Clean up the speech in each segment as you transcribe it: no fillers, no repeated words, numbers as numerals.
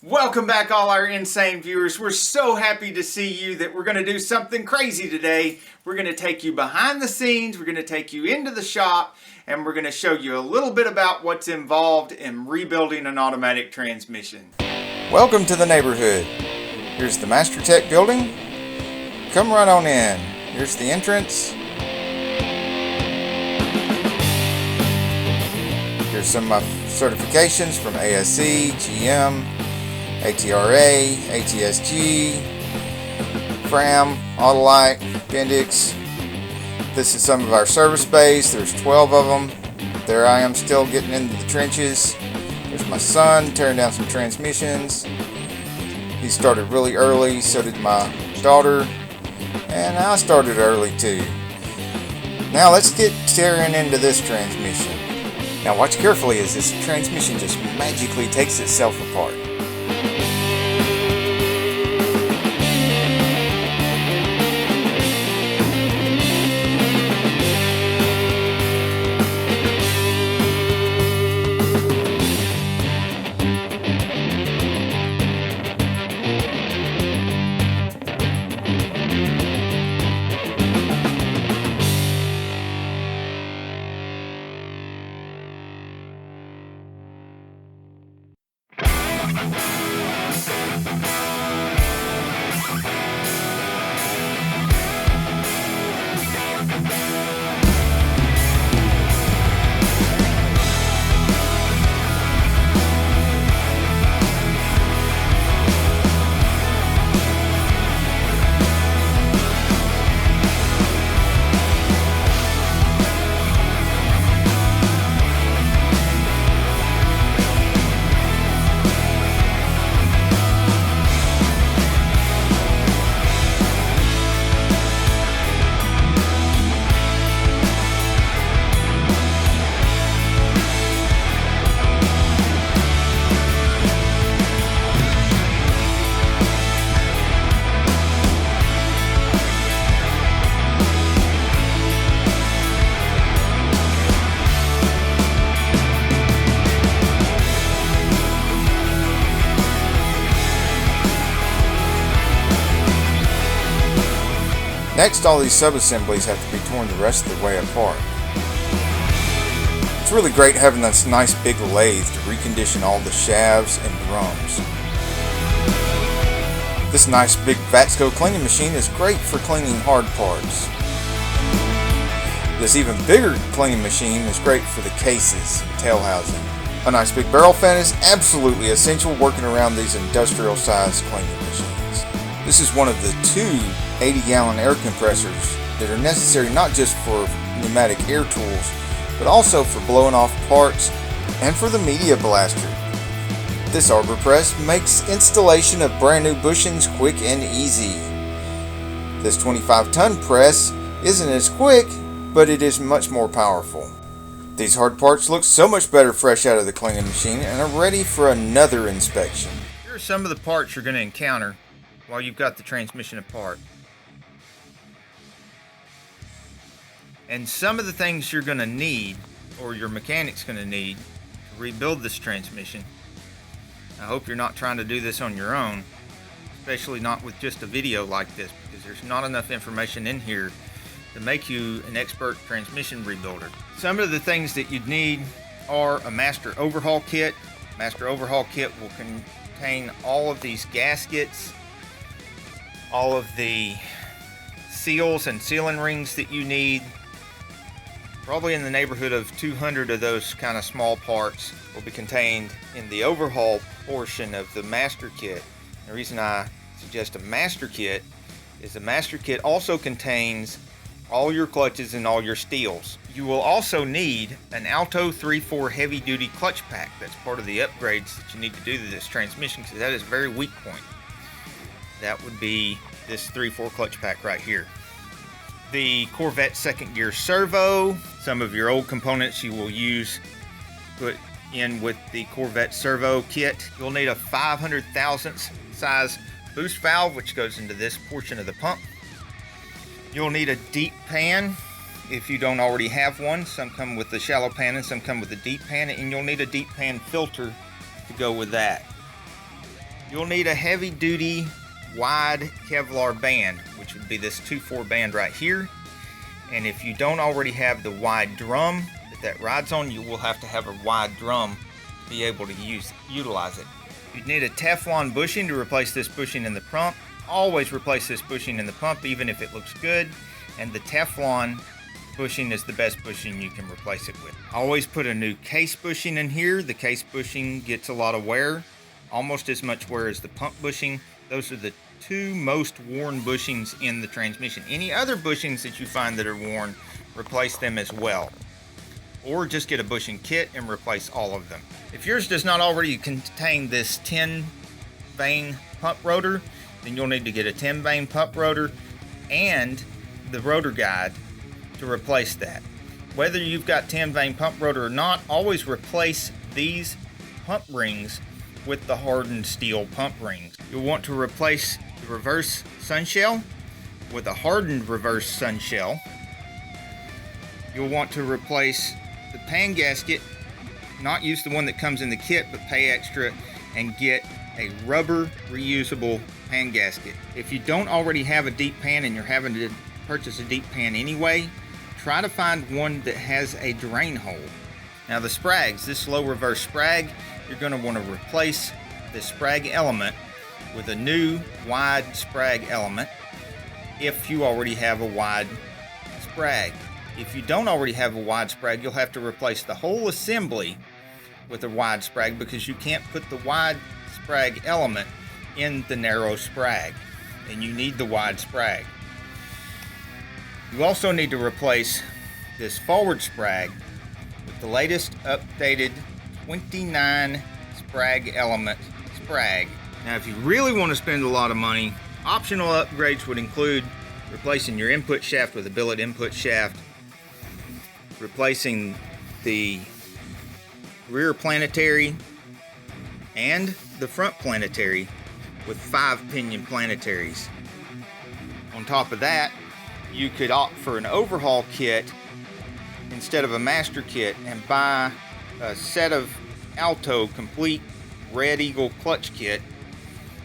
Welcome back, all our insane viewers. We're so happy to see you that we're going to do something crazy today. We're going to take you behind the scenes, we're going to take you into the shop, and we're going to show you a little bit about what's involved in rebuilding an automatic transmission. Welcome to the neighborhood. Here's the Master Tech building. Come right on in. Here's the entrance. Here's some of my certifications from ASE, GM, ATRA, ATSG, Fram, Autolite, Bendix. This is some of our service bays. There's 12 of them. There I am still getting into the trenches. There's my son tearing down some transmissions. He started really early, so did my daughter, and I started early too. Now let's get tearing into this transmission. Now watch carefully as this transmission just magically takes itself apart. Next, all these sub-assemblies have to be torn the rest of the way apart. It's really great having this nice big lathe to recondition all the shafts and drums. This nice big Vatsco cleaning machine is great for cleaning hard parts. This even bigger cleaning machine is great for the cases and tail housing. A nice big barrel fan is absolutely essential working around these industrial sized cleaning machines. This is one of the two 80-gallon air compressors that are necessary not just for pneumatic air tools, but also for blowing off parts and for the media blaster. This arbor press makes installation of brand new bushings quick and easy. This 25-ton press isn't as quick, but it is much more powerful. These hard parts look so much better fresh out of the cleaning machine and are ready for another inspection. Here are some of the parts you're going to encounter while you've got the transmission apart. And some of the things you're going to need, or your mechanic's going to need, to rebuild this transmission. I hope you're not trying to do this on your own, especially not with just a video like this, because there's not enough information in here to make you an expert transmission rebuilder. Some of the things that you'd need are a master overhaul kit. Master overhaul kit will contain all of these gaskets, all of the seals and sealing rings that you need. Probably in the neighborhood of 200 of those kind of small parts will be contained in the overhaul portion of the master kit. The reason I suggest a master kit is the master kit also contains all your clutches and all your steels. You will also need an Alto 3/4 heavy duty clutch pack. That's part of the upgrades that you need to do to this transmission, because that is a very weak point. That would be this 3/4 clutch pack right here. The Corvette second gear servo, some of your old components you will use put in with the Corvette servo kit. You'll need a 500 thousandths size boost valve, which goes into this portion of the pump. You'll need a deep pan if you don't already have one. Some come with the shallow pan and some come with the deep pan, and you'll need a deep pan filter to go with that. You'll need a heavy duty wide Kevlar band, which would be this 2/4 band right here. And if you don't already have the wide drum that rides on, you will have to have a wide drum to be able to utilize it. You'd need a Teflon bushing to replace this bushing in the pump. Always replace this bushing in the pump, even if it looks good. And the Teflon bushing is the best bushing you can replace it with. Always put a new case bushing in here. The case bushing gets a lot of wear, almost as much wear as the pump bushing. Those are the two most worn bushings in the transmission. Any other bushings that you find that are worn, replace them as well. Or just get a bushing kit and replace all of them. If yours does not already contain this 10 vane pump rotor, then you'll need to get a 10 vane pump rotor and the rotor guide to replace that. Whether you've got 10 vane pump rotor or not, always replace these pump rings with the hardened steel pump rings. You'll want to replace the reverse sun shell with a hardened reverse sun shell. You'll want to replace the pan gasket, not use the one that comes in the kit, but pay extra and get a rubber reusable pan gasket. If you don't already have a deep pan and you're having to purchase a deep pan anyway, try to find one that has a drain hole. Now the sprags, this low reverse sprag, you're going to want to replace the sprag element with a new wide sprag element if you already have a wide sprag. If you don't already have a wide sprag, you'll have to replace the whole assembly with a wide sprag because you can't put the wide sprag element in the narrow sprag, and you need the wide sprag. You also need to replace this forward sprag with the latest updated 29 sprag element sprag. Now if you really want to spend a lot of money, optional upgrades would include replacing your input shaft with a billet input shaft, replacing the rear planetary and the front planetary with 5 pinion planetaries. On top of that, you could opt for an overhaul kit instead of a master kit and buy a set of Alto complete Red Eagle clutch kit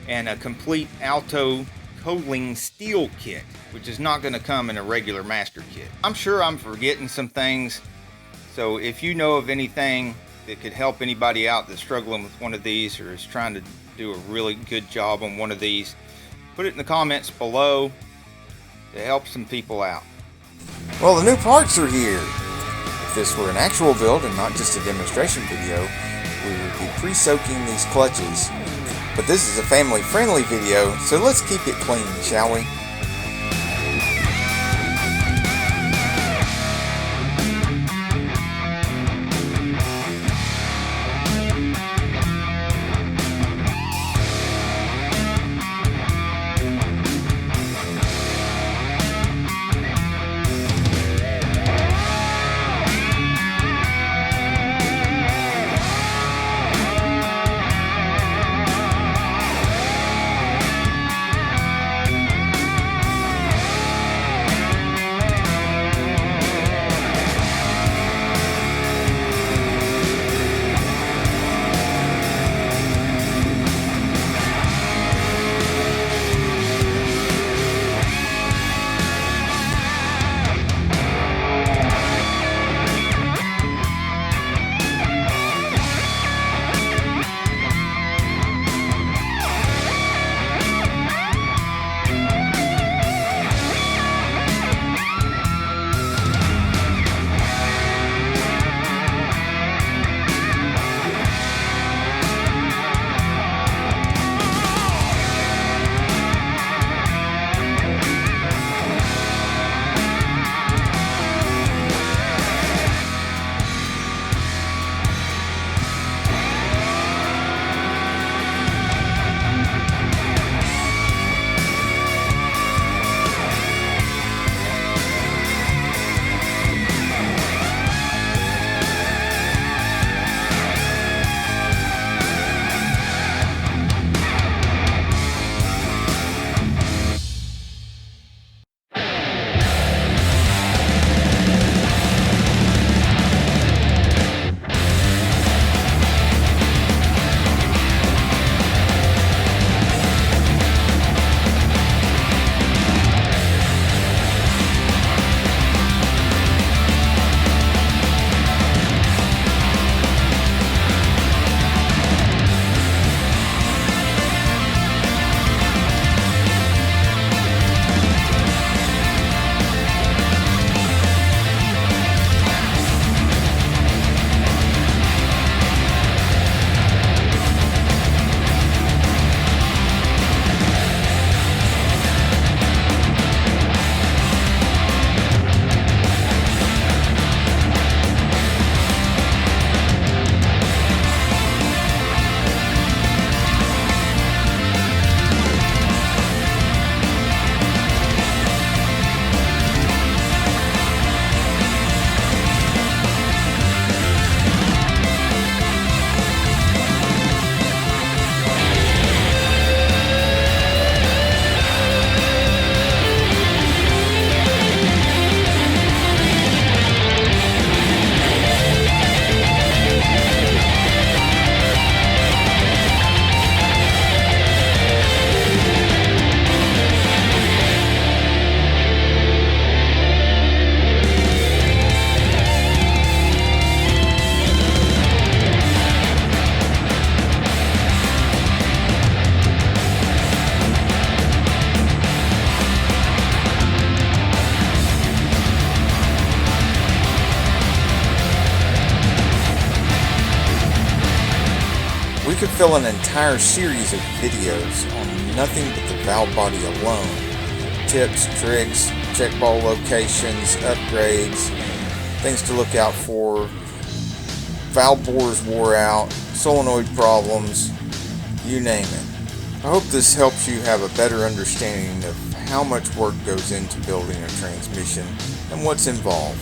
and a complete Alto Coaling steel kit, which is not going to come in a regular master kit. I'm sure I'm forgetting some things, so if you know of anything that could help anybody out that's struggling with one of these or is trying to do a really good job on one of these, put it in the comments below to help some people out. Well, the new parts are here. If this were an actual build and not just a demonstration video, we would be pre-soaking these clutches. But this is a family-friendly video, so let's keep it clean, shall we? fill an entire series of videos on nothing but the valve body alone. Tips, tricks, check ball locations, upgrades, things to look out for, valve bores wore out, solenoid problems, you name it. I hope this helps you have a better understanding of how much work goes into building a transmission and what's involved.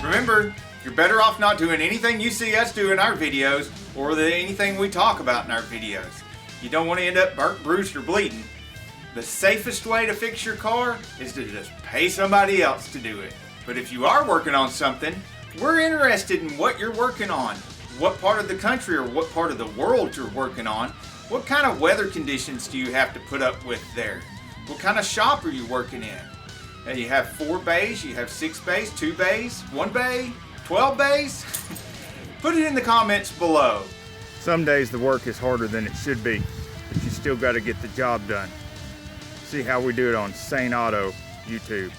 Remember, you're better off not doing anything you see us do in our videos or anything we talk about in our videos. You don't want to end up burnt, bruised, or bleeding. The safest way to fix your car is to just pay somebody else to do it. But if you are working on something, we're interested in what you're working on, what part of the country or what part of the world you're working on, what kind of weather conditions do you have to put up with there, what kind of shop are you working in. And you have 4 bays, you have 6 bays, 2 bays, 1 bay, 12 bays? Put it in the comments below. Some days the work is harder than it should be, but you still got to get the job done. See how we do it on Saneauto YouTube.